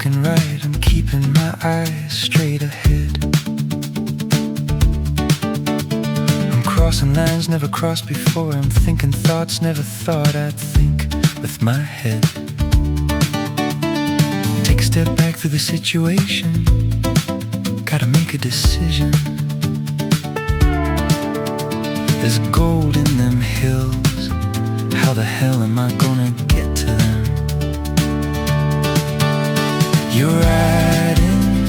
looking right, I'm keeping my eyes straight ahead. I'm crossing lines never crossed before. I'm thinking thoughts never thought I'd think with my head. Take a step back through the situation, gotta make a decision. There's gold in them hills, how the hell am I gonna get to them? You're riding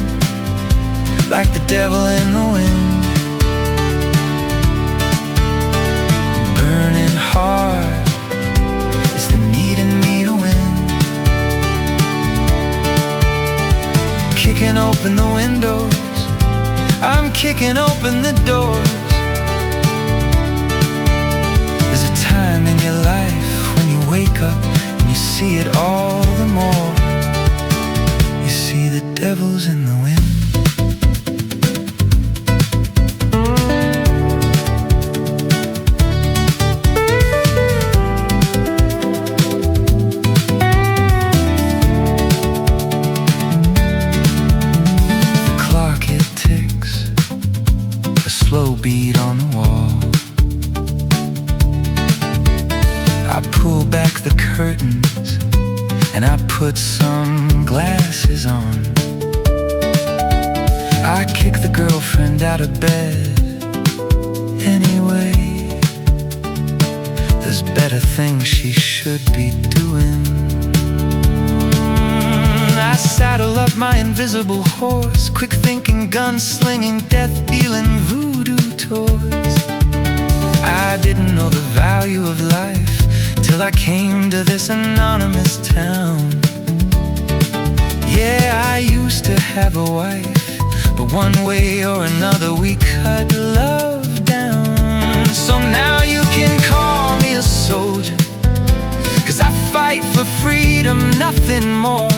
like the devil in the wind, burning hard is the need in me to win. Kicking open the windows, I'm kicking open the doors. There's a time in your life when you wake up and you see it all the more. You see the devil's in the wind. The clock, it ticks, a slow beat on the wall. I pull back the curtains and I put some glasses on. I kick the girlfriend out of bed anyway. There's better things she should be doing. I saddle up my invisible horse, quick thinking, gun-slinging, death-dealing voodoo toys. I didn't know the value of life till I came to this anonymous town. Yeah, I used to have a wife, but one way or another we cut love down. So now you can call me a soldier, 'cause I fight for freedom, nothing more.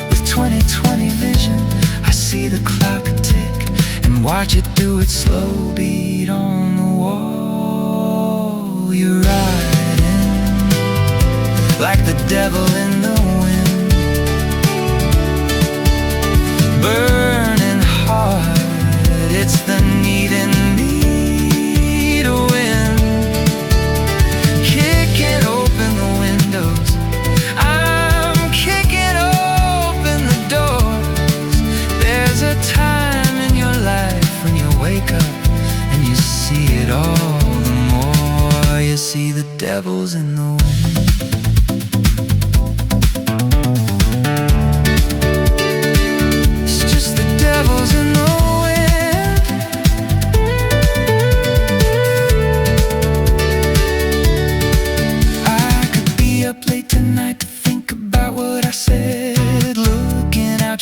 With 20/20 vision, I see the clock tick and watch it do its slow beat on the wall. You're riding like the devil in the wind, burning hard, it's the need in me to win. Kicking open the windows, I'm kicking open the doors. There's a time in your life when you wake up and you see it all the more. You see the devil's in the wind.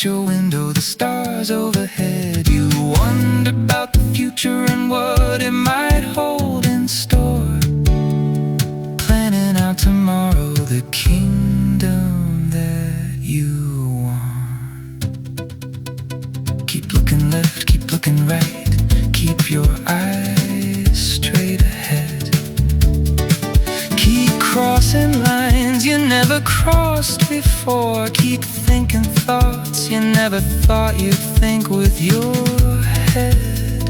Your window, the stars overhead. You wonder about the future and what it might hold in store. Planning out tomorrow, the kingdom that you want. Keep looking left, keep looking right, keep your eyes straight ahead. Keep crossing lines you never crossed before. Keep thinking thoughts you never thought you'd think with your head.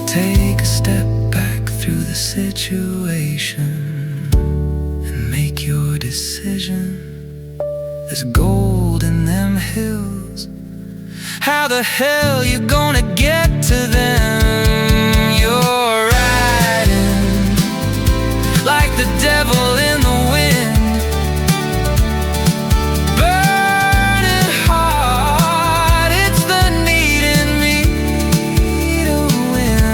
Take a step back through the situation and make your decision. There's gold in them hills, how the hell you gonna get to them? You're riding like the devil in the wind, burning hard, it's the need in me to win.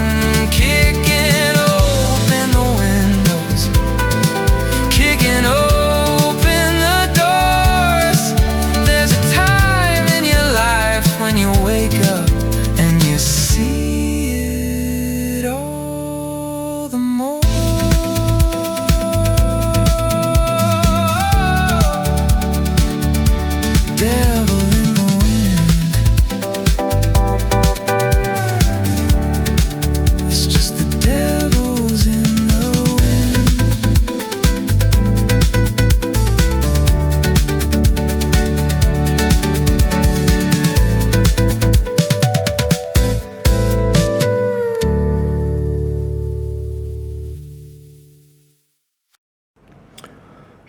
Kicking open the windows, kicking open the doors. There's a time in your life when you wake up and you see it all the more.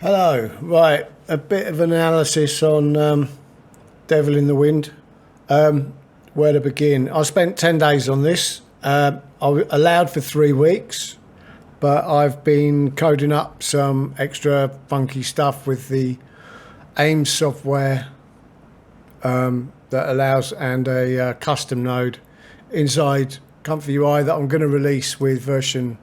Hello, right, a bit of analysis on Devil in the Wind. Where to begin? I spent 10 days on this. I was allowed for 3 weeks, but I've been coding up some extra funky stuff with the AIM software that allows, and a custom node inside Comfy UI that I'm going to release with version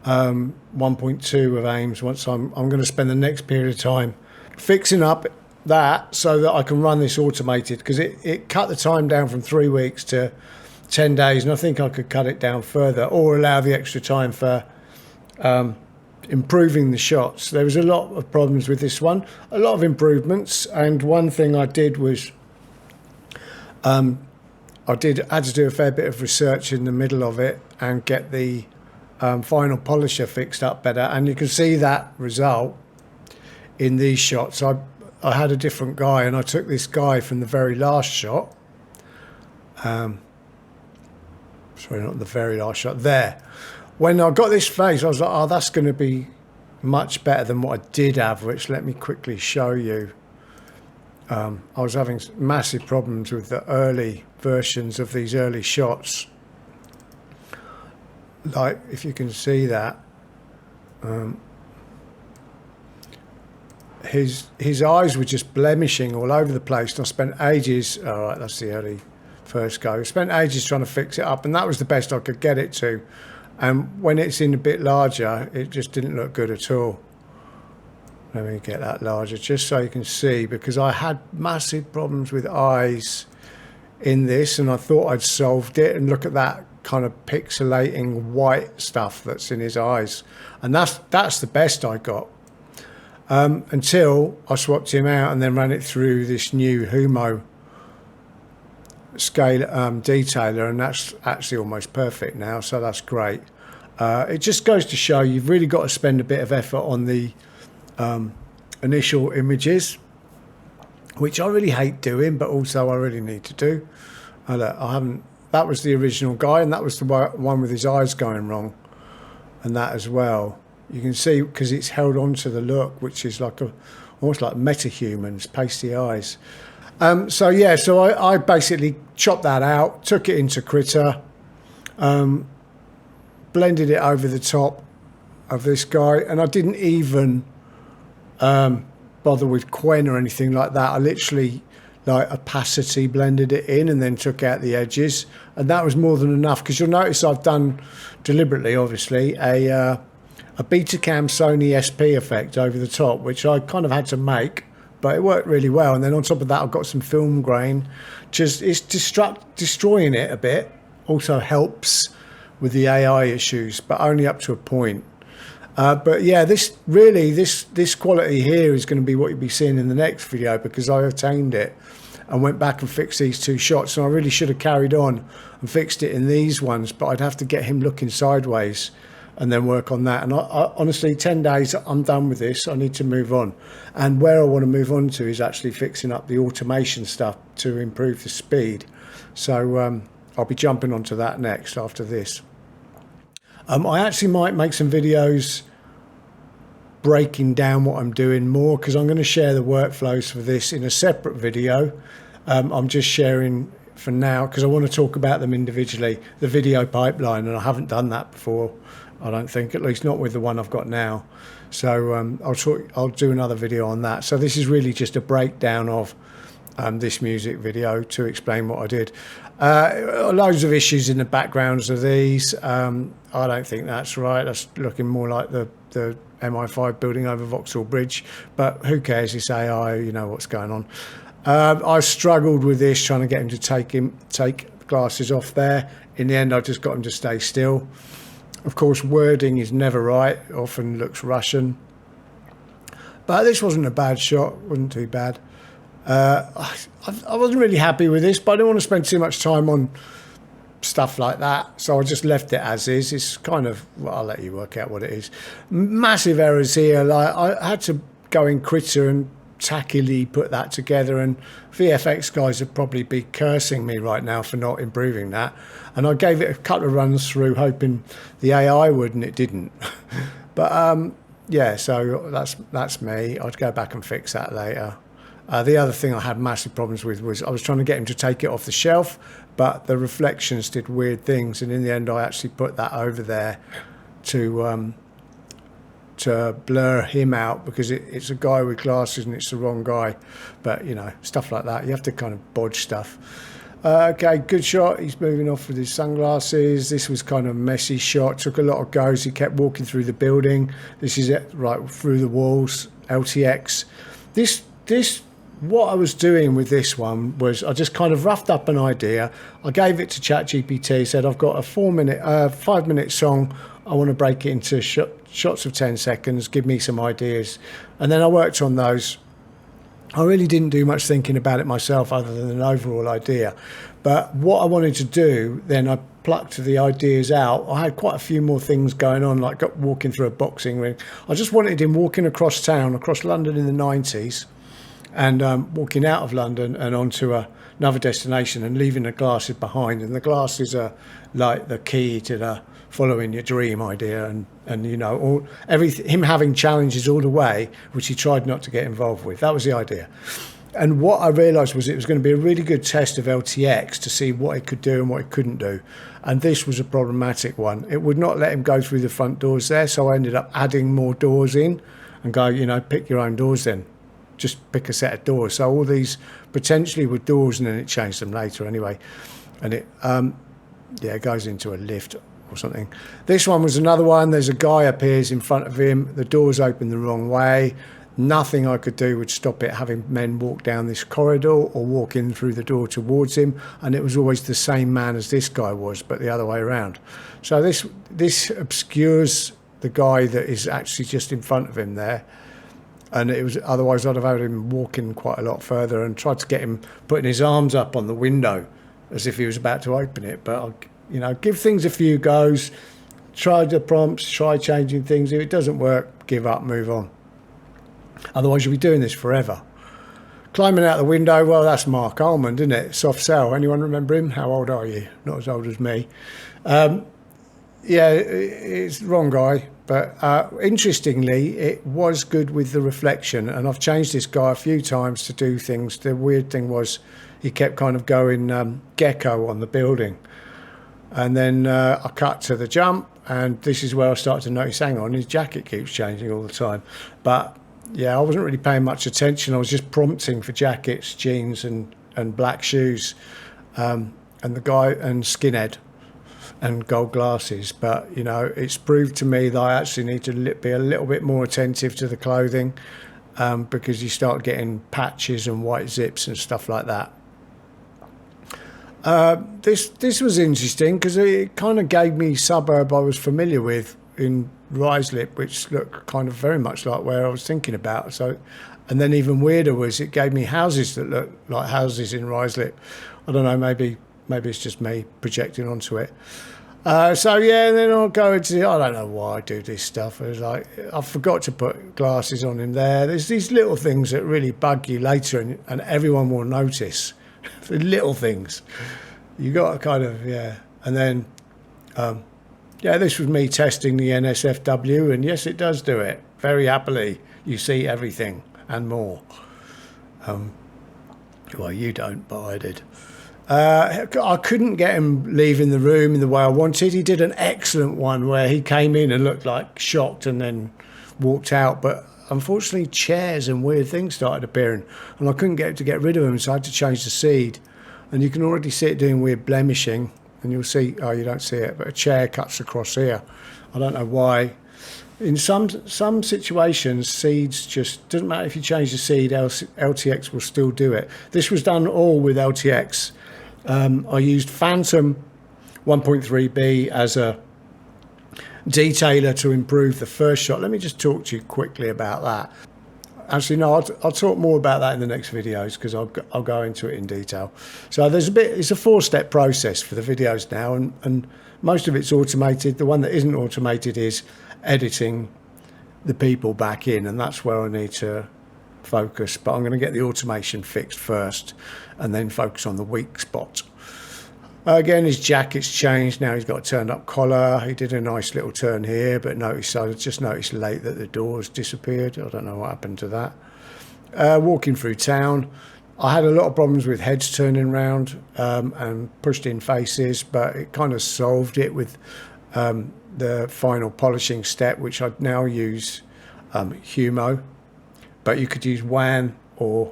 1.2 of AIMS. Once I'm going to spend the next period of time fixing up that so that I can run this automated, because it cut the time down from 3 weeks to 10 days, and I think I could cut it down further or allow the extra time for improving the shots. There was a lot of problems with this one, a lot of improvements, and one thing I did was I had to do a fair bit of research in the middle of it and get the final polisher fixed up better, and you can see that result in these shots. I had a different guy, and I took this guy from the very last shot. Sorry, not the very last shot. There. When I got this face, I was like, oh, that's going to be much better than what I did have, which let me quickly show you. I was having massive problems with the early versions of these early shots. Like, if you can see that, his eyes were just blemishing all over the place, and I spent ages. All right, that's the early first go. I spent ages trying to fix it up, and that was the best I could get it to. And when it's in a bit larger, it just didn't look good at all. Let me get that larger just so you can see, because I had massive problems with eyes in this, and I thought I'd solved it. And look at that kind of pixelating white stuff that's in his eyes, and that's the best I got. Until I swapped him out and then ran it through this new HuMO scale detailer, and that's actually almost perfect now, so that's great. It just goes to show you've really got to spend a bit of effort on the initial images, which I really hate doing, but also I really need to do. Look, I haven't. That was the original guy, and that was the one with his eyes going wrong, and that as well. You can see, because it's held on to the look, which is like almost like metahumans, pasty eyes. So yeah, so I basically chopped that out, took it into Critter, blended it over the top of this guy, and I didn't even bother with Quen or anything like that. I literally like opacity blended it in and then took out the edges, and that was more than enough, because you'll notice I've done deliberately, obviously, a Betacam Sony SP effect over the top, which I kind of had to make, but it worked really well. And then on top of that, I've got some film grain. Just it's destroying it a bit. Also helps with the AI issues, but only up to a point. But yeah, this quality here is going to be what you'll be seeing in the next video, because I attained it and went back and fixed these 2 shots. And I really should have carried on and fixed it in these ones, but I'd have to get him looking sideways and then work on that. And I honestly, 10 days, I'm done with this. I need to move on. And where I want to move on to is actually fixing up the automation stuff to improve the speed. So I'll be jumping onto that next after this. I actually might make some videos breaking down what I'm doing more, because I'm going to share the workflows for this in a separate video. I'm just sharing for now because I want to talk about them individually, the video pipeline, and I haven't done that before, I don't think, at least not with the one I've got now. So I'll do another video on that. So this is really just a breakdown of this music video to explain what I did. Loads of issues in the backgrounds of these. I don't think that's right. That's looking more like the MI5 building over Vauxhall Bridge, but who cares? It's AI, you know what's going on. I struggled with this, trying to get him to take glasses off there. In the end, I just got him to stay still. Of course, wording is never right. It often looks Russian. But this wasn't a bad shot. Wasn't too bad. I wasn't really happy with this, but I didn't want to spend too much time on stuff like that, so I just left it as is. It's kind of, well, I'll let you work out what it is. Massive errors here. Like, I had to go in Critter and tackily put that together, and VFX guys would probably be cursing me right now for not improving that. And I gave it a couple of runs through hoping the AI would, and it didn't. But yeah, so that's me. I'd go back and fix that later. The other thing I had massive problems with was I was trying to get him to take it off the shelf, but the reflections did weird things, and in the end I actually put that over there to blur him out, because it's a guy with glasses and it's the wrong guy. But you know, stuff like that, you have to kind of bodge stuff. Okay, good shot. He's moving off with his sunglasses. This was kind of a messy shot, took a lot of goes. He kept walking through the building. This is it, right through the walls. LTX. This what I was doing with this one was I just kind of roughed up an idea. I gave it to ChatGPT, said I've got a 5-minute song. I want to break it into shots of 10 seconds. Give me some ideas. And then I worked on those. I really didn't do much thinking about it myself other than an overall idea. But what I wanted to do, then I plucked the ideas out. I had quite a few more things going on, like walking through a boxing ring. I just wanted him walking across town, across London in the 90s, and walking out of London and onto another destination and leaving the glasses behind. And the glasses are like the key to the following your dream idea, and you know, him having challenges all the way, which he tried not to get involved with. That was the idea. And what I realised was it was going to be a really good test of LTX to see what it could do and what it couldn't do. And this was a problematic one. It would not let him go through the front doors there, so I ended up adding more doors in and go, you know, pick your own doors then. Just pick a set of doors. So all these potentially were doors, and then it changed them later anyway. And it, it goes into a lift or something. This one was another one. There's a guy appears in front of him. The door's open the wrong way. Nothing I could do would stop it having men walk down this corridor or walk in through the door towards him. And it was always the same man as this guy was, but the other way around. So this obscures the guy that is actually just in front of him there. And it was, otherwise I'd have had him walking quite a lot further and tried to get him putting his arms up on the window as if he was about to open it. But I'll, you know, give things a few goes, try the prompts, try changing things. If it doesn't work, give up, move on. Otherwise you'll be doing this forever. Climbing out the window, well, that's Mark Almond, isn't it? Soft Cell. Anyone remember him? How old are you? Not as old as me. Yeah, it's the wrong guy. But interestingly, it was good with the reflection, and I've changed this guy a few times to do things. The weird thing was he kept kind of going gecko on the building. And then I cut to the jump, and this is where I started to notice, hang on, his jacket keeps changing all the time. But yeah, I wasn't really paying much attention. I was just prompting for jackets, jeans and black shoes, and the guy, and skinhead and gold glasses. But you know, it's proved to me that I actually need to be a little bit more attentive to the clothing, because you start getting patches and white zips and stuff like that. This was interesting because it kind of gave me suburb I was familiar with in Ruislip, which looked kind of very much like where I was thinking about. So, and then even weirder was it gave me houses that looked like houses in Ruislip. I don't know, maybe it's just me projecting onto it. So yeah, and then I'll go into, I don't know why I do this stuff. It was like, I forgot to put glasses on him there. There's these little things that really bug you later, and everyone will notice. The little things. You got to kind of, yeah. And then, yeah, this was me testing the NSFW, and yes, it does do it. Very happily. You see everything and more. Well, you don't, but I did. I couldn't get him leaving the room in the way I wanted. He did an excellent one where he came in and looked like shocked and then walked out. But unfortunately, chairs and weird things started appearing, and I couldn't get rid of them, so I had to change the seed. And you can already see it doing weird blemishing, and you'll see, oh, you don't see it, but a chair cuts across here. I don't know why. In some situations, seeds just, doesn't matter if you change the seed, LTX will still do it. This was done all with LTX. I used Phantom 1.3B as a detailer to improve the first shot. Let me just talk to you quickly about that. Actually, no, I'll talk more about that in the next videos because I'll go into it in detail. So there's it's a 4-step process for the videos now, and most of it's automated. The one that isn't automated is editing the people back in, and that's where I need to focus. But I'm going to get the automation fixed first and then focus on the weak spot. Again, his jacket's changed now. He's got a turned up collar. He did a nice little turn here, but I just noticed late that the doors disappeared. I don't know what happened to that. Walking through town, I had a lot of problems with heads turning round and pushed in faces, but it kind of solved it with the final polishing step, which I now use HuMO, but you could use WAN or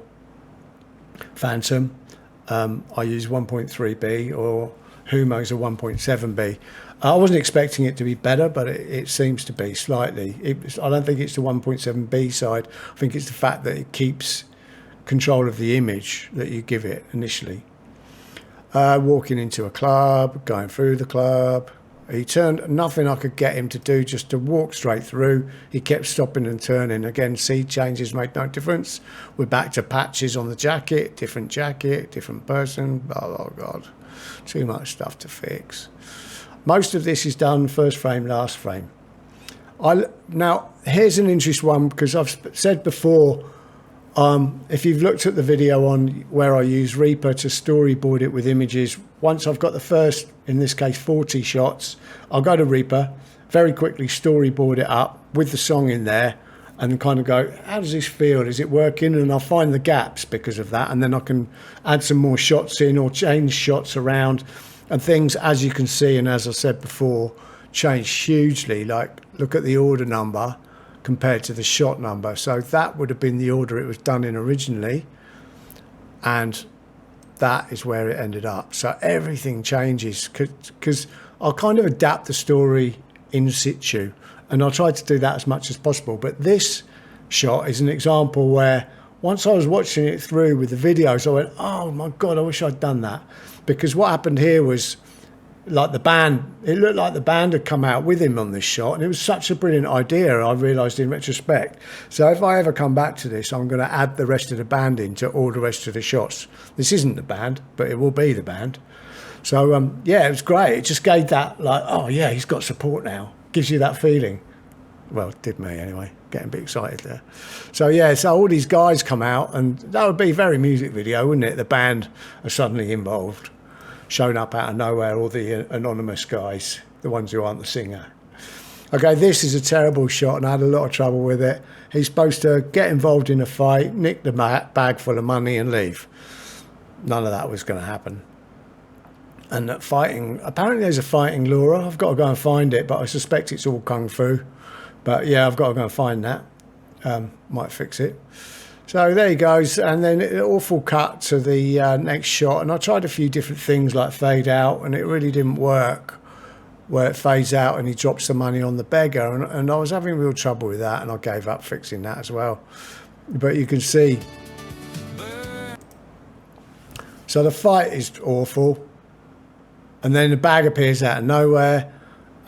Phantom. I use 1.3B, or HuMO's a 1.7B. I wasn't expecting it to be better, but it seems to be slightly. I don't think it's the 1.7B side. I think it's the fact that it keeps control of the image that you give it initially. Walking into a club, going through the club. He turned, nothing I could get him to do, just to walk straight through. He kept stopping and turning. Again, seed changes made no difference. We're back to patches on the jacket, different person. Oh God, too much stuff to fix. Most of this is done first frame, last frame. Now, here's an interesting one, because I've said before, if you've looked at the video on where I use Reaper to storyboard it with images, once I've got the first, in this case 40 shots, I'll go to Reaper, very quickly storyboard it up with the song in there, and kind of go, how does this feel? Is it working? And I'll find the gaps because of that, and then I can add some more shots in or change shots around, and things, as you can see, and as I said before, change hugely. Like, look at the order number compared to the shot number. So that would have been the order it was done in originally, and that is where it ended up. So everything changes, because I'll kind of adapt the story in situ, and I'll try to do that as much as possible. But this shot is an example where once I was watching it through with the videos, I went, oh my God, I wish I'd done that. Because what happened here was, like, the band, it looked like the band had come out with him on this shot, and it was such a brilliant idea, I realised in retrospect. So if I ever come back to this, I'm going to add the rest of the band into all the rest of the shots. This isn't the band, but it will be the band. So yeah, it was great. It just gave that, like, oh yeah, he's got support now. Gives you that feeling. Well, it did me anyway, getting a bit excited there. So yeah, so all these guys come out, and that would be very music video, wouldn't it? The band are suddenly involved, shown up out of nowhere, all the anonymous guys, the ones who aren't the singer. Okay, this is a terrible shot, and I had a lot of trouble with it. He's supposed to get involved in a fight, nick the bag full of money and leave. None of that was going to happen. And that fighting, apparently there's a fighting lure. I've got to go and find it, but I suspect it's all kung fu. But yeah, I've got to go and find that. Might fix it. So there he goes, and then an awful cut to the next shot. And I tried a few different things like fade out, and it really didn't work, where it fades out and he drops the money on the beggar. And I was having real trouble with that, and I gave up fixing that as well. But you can see. So the fight is awful. And then the bag appears out of nowhere.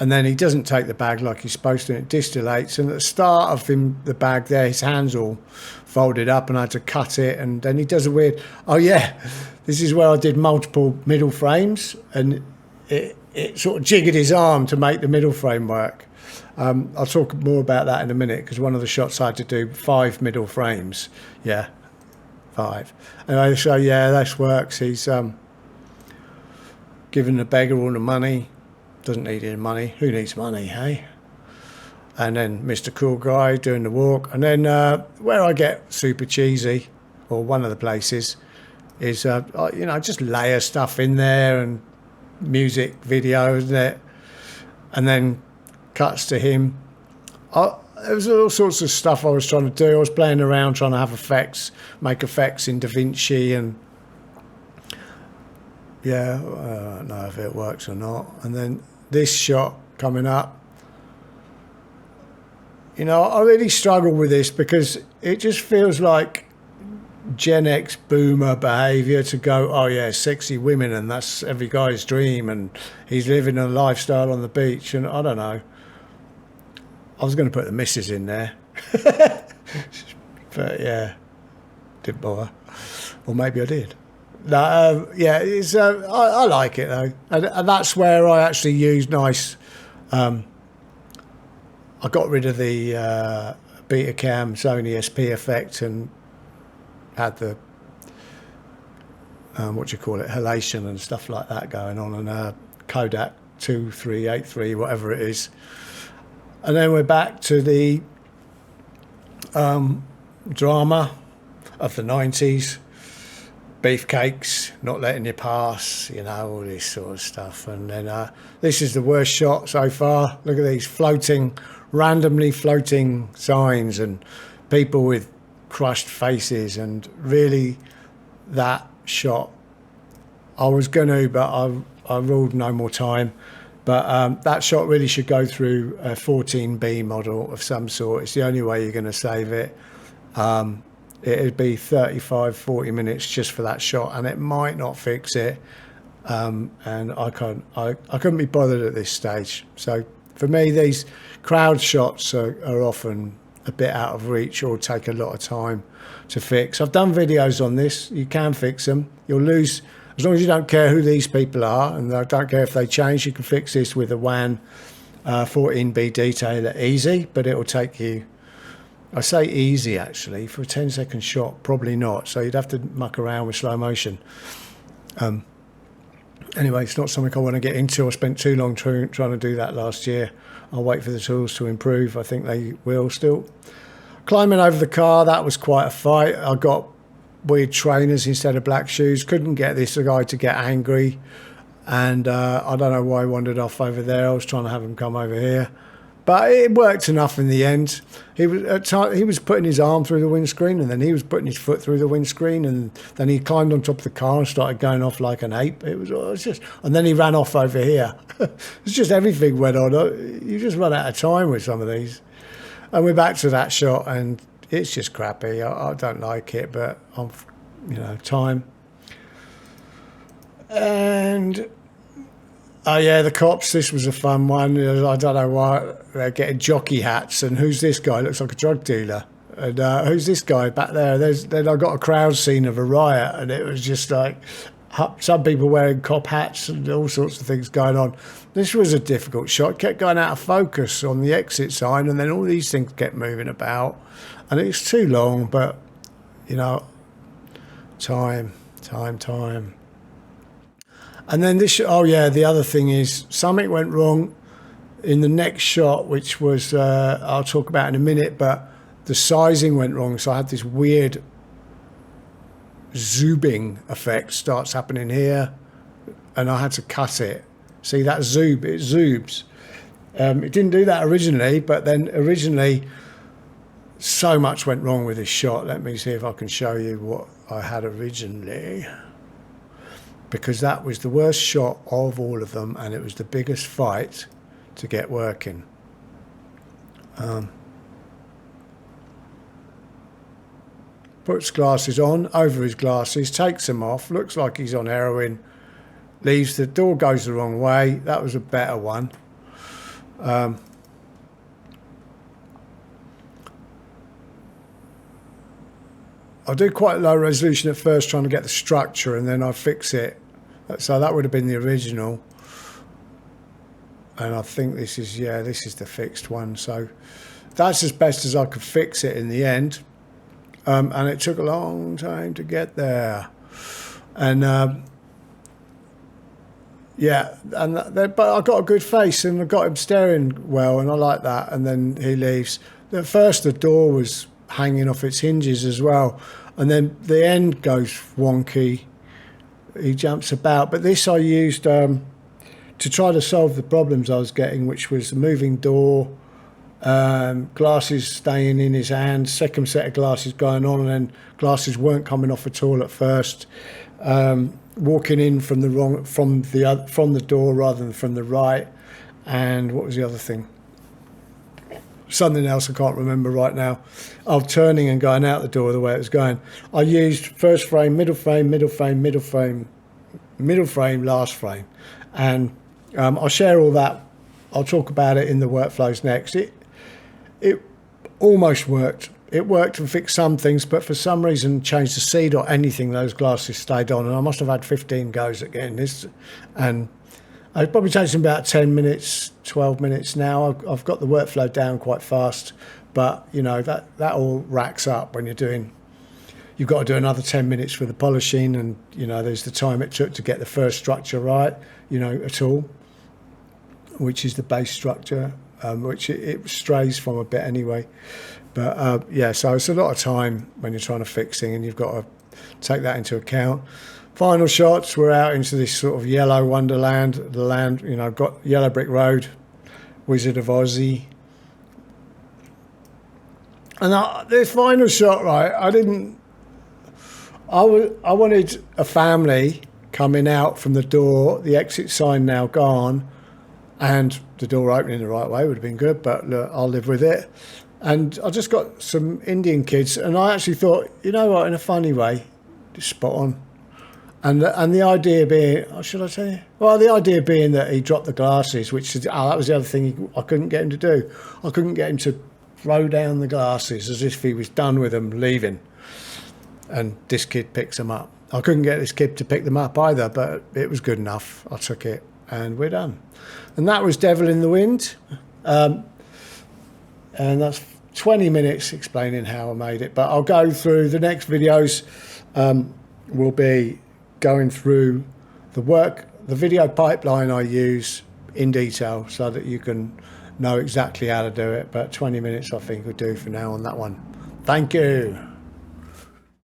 And then he doesn't take the bag like he's supposed to, and it distillates. And at the start of the bag there, his hand's all folded up, and I had to cut it. And then he does a weird, oh yeah, this is where I did multiple middle frames, and it sort of jiggered his arm to make the middle frame work. I'll talk more about that in a minute, because one of the shots I had to do 5 middle frames. Yeah, 5. Anyway, so yeah, this works. He's giving the beggar all the money. Doesn't need any money. Who needs money, hey? And then Mr. Cool Guy doing the walk. And then where I get super cheesy, or one of the places, is, you know, just layer stuff in there, and music video, isn't it? And then cuts to him. There was all sorts of stuff I was trying to do. I was playing around trying to have effects, make effects in DaVinci, and yeah, I don't know if it works or not. And then this shot coming up, you know, I really struggle with this, because it just feels like Gen X boomer behaviour to go, oh yeah, sexy women, and that's every guy's dream, and he's living a lifestyle on the beach. And I don't know, I was going to put the missus in there, but yeah, didn't bother, or maybe I did. No, yeah, it's, I like it though, and that's where I actually used nice. I got rid of the Betacam Sony SP effect, and had the what do you call it, halation and stuff like that going on, and Kodak 2383, whatever it is. And then we're back to the drama of the 90s, beefcakes, not letting you pass, you know, all this sort of stuff. And then this is the worst shot so far. Look at these randomly floating signs and people with crushed faces, and really that shot, I was going to, but I ruled no more time. But that shot really should go through a 14B model of some sort. It's the only way you're going to save it. It'd be 35, 40 minutes just for that shot, and it might not fix it. And I couldn't be bothered at this stage. So for me, these crowd shots are often a bit out of reach or take a lot of time to fix. I've done videos on this. You can fix them. You'll lose, as long as you don't care who these people are, and I don't care if they change, you can fix this with a WAN 14B detailer easy, but it'll take you, I say easy actually, for a 10-second shot, probably not. So you'd have to muck around with slow motion. Anyway, it's not something I want to get into. I spent too long trying to do that last year. I'll wait for the tools to improve. I think they will still. Climbing over the car, that was quite a fight. I got weird trainers instead of black shoes. Couldn't get this guy to get angry. And I don't know why he wandered off over there. I was trying to have him come over here. But it worked enough in the end. He was putting his arm through the windscreen, and then he was putting his foot through the windscreen, and then he climbed on top of the car and started going off like an ape. It was just, and then he ran off over here. It's just everything went on. You just run out of time with some of these. And we're back to that shot, and it's just crappy. I don't like it, but time. And oh yeah, the cops, this was a fun one. I don't know why they're getting jockey hats, and who's this guy? Looks like a drug dealer. And who's this guy back there? Then I got a crowd scene of a riot, and it was just like some people wearing cop hats and all sorts of things going on. This was a difficult shot. Kept going out of focus on the exit sign, and then all these things kept moving about, and it's too long. But time. And then this, oh yeah, the other thing is something went wrong in the next shot, which was, I'll talk about in a minute, but the sizing went wrong. So I had this weird zooming effect starts happening here, and I had to cut it. See that zoom, it zooms. It didn't do that originally, but then originally so much went wrong with this shot. Let me see if I can show you what I had originally, because that was the worst shot of all of them, and it was the biggest fight to get working. Puts glasses on, over his glasses, takes them off, looks like he's on heroin, leaves, the door goes the wrong way. That was a better one. I do quite low resolution at first, trying to get the structure, and then I fix it. So that would have been the original. And I think this is, yeah, this is the fixed one. So that's as best as I could fix it in the end. And it took a long time to get there. And yeah, but I got a good face, and I got him staring well, and I like that. And then he leaves. At first the door was hanging off its hinges as well, and then the end goes wonky. He jumps about, but this I used to try to solve the problems I was getting, which was the moving door, glasses staying in his hand, second set of glasses going on, and then glasses weren't coming off at all at first. Walking in from the door rather than from the right, and what was the other thing? Something else I can't remember right now. Of turning and going out the door the way it was going. I used first frame, middle frame, middle frame, middle frame, middle frame, last frame, and I'll share all that. I'll talk about it in the workflows next. It almost worked. It worked and fixed some things, but for some reason changed the seed or anything, those glasses stayed on, and I must have had 15 goes at getting this, and it probably takes me about 10 minutes, 12 minutes now. I've got the workflow down quite fast, but that all racks up when you're you've got to do another 10 minutes for the polishing, and you know there's the time it took to get the first structure right, you know, at all, which is the base structure, which it strays from a bit anyway. But yeah, so it's a lot of time when you're trying to fix things, and you've got to take that into account. Final shots, we're out into this sort of yellow wonderland, the land, you know, got Yellow Brick Road, Wizard of Ozzy. And this final shot, right, I wanted a family coming out from the door, the exit sign now gone, and the door opening the right way would have been good, but look, I'll live with it. And I just got some Indian kids, and I actually thought, you know what, in a funny way, just spot on. And the idea being, oh, should I tell you? Well, the idea being that he dropped the glasses, which is, that was the other thing I couldn't get him to do. I couldn't get him to throw down the glasses as if he was done with them, leaving. And this kid picks them up. I couldn't get this kid to pick them up either, but it was good enough. I took it, and we're done. And that was Devil in the Wind. And that's 20 minutes explaining how I made it. But I'll go through the next videos. Will be going through the video pipeline I use in detail so that you can know exactly how to do it. But 20 minutes I think will do for now on that one. Thank you.